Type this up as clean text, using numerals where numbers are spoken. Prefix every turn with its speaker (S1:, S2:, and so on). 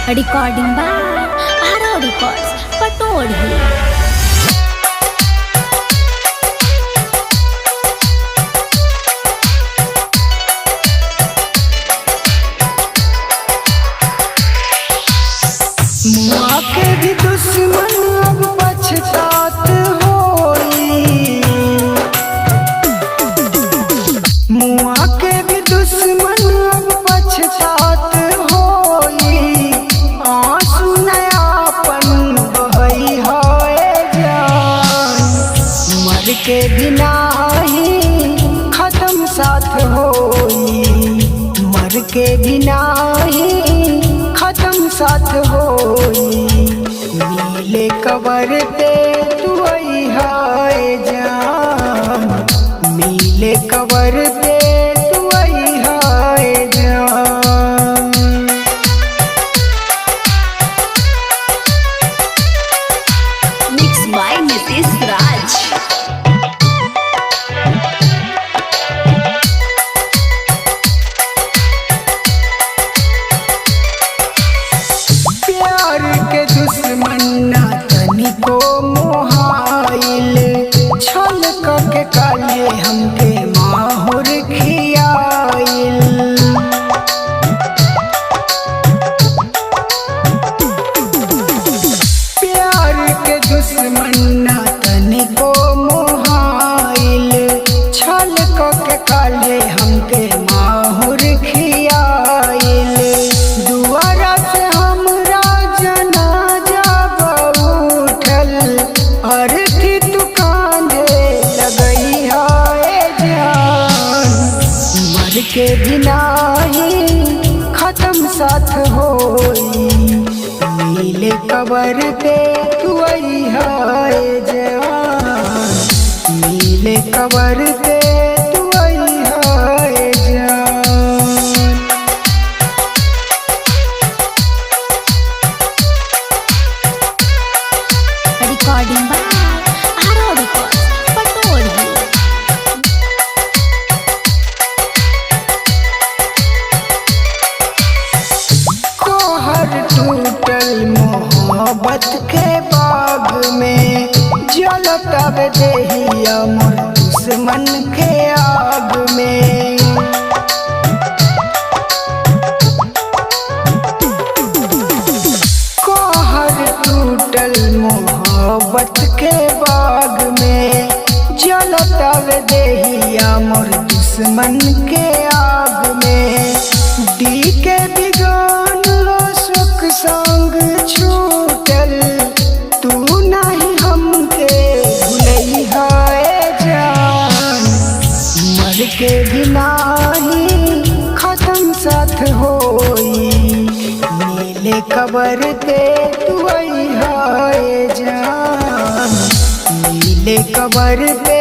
S1: Recording by Arrow Records, Patodi.
S2: मुआ के भी दुश्मन अब पछतात होई, मुआ के भी दुश्मन अब पछतात होई। आंसू नयापन बहई है जान, मर के बिना ही खत्म साथ होई, मर के बिना ही खत्म साथ होई। मिले कबर पे तू आई हाय जान, मिले कबर पे तू आई हाय जान।
S1: Mixed by Nitish Raj.
S2: प्यार के दुश्मन ना तनिको मोहाइल, छल के काले हमके माहुर खियाइल। प्यार के दुश्मन ना तनिको मोहाइल, छल के काले हमके माहुर खियाइल। दुआरा से हमरा जनाजा उठल, अर्थी तू कांधे लगई हाय जान, मर के बिना ही खत्म साथ होई। मिले कबर पे तू आई हाय जान, मिले कबर पे तू आई हाय जान।
S1: Recording by Arrow Records, Patodi.
S2: कोहर टूटल मोहब्बत के बाग में, जलतब देहिया मोर दुश्मन के आग में। कोहर टूटल मोहब्बत के बाग में, जलतब देहिया मोर दुश्मन के आग में। दी के बिगान लो सुख संग छूटल, तू नहीं हमके भूलई हाय जान, मर के बिना ही खत्म साथ होई। मिले कबर पे तू आई हाय जान, मिले कबर पे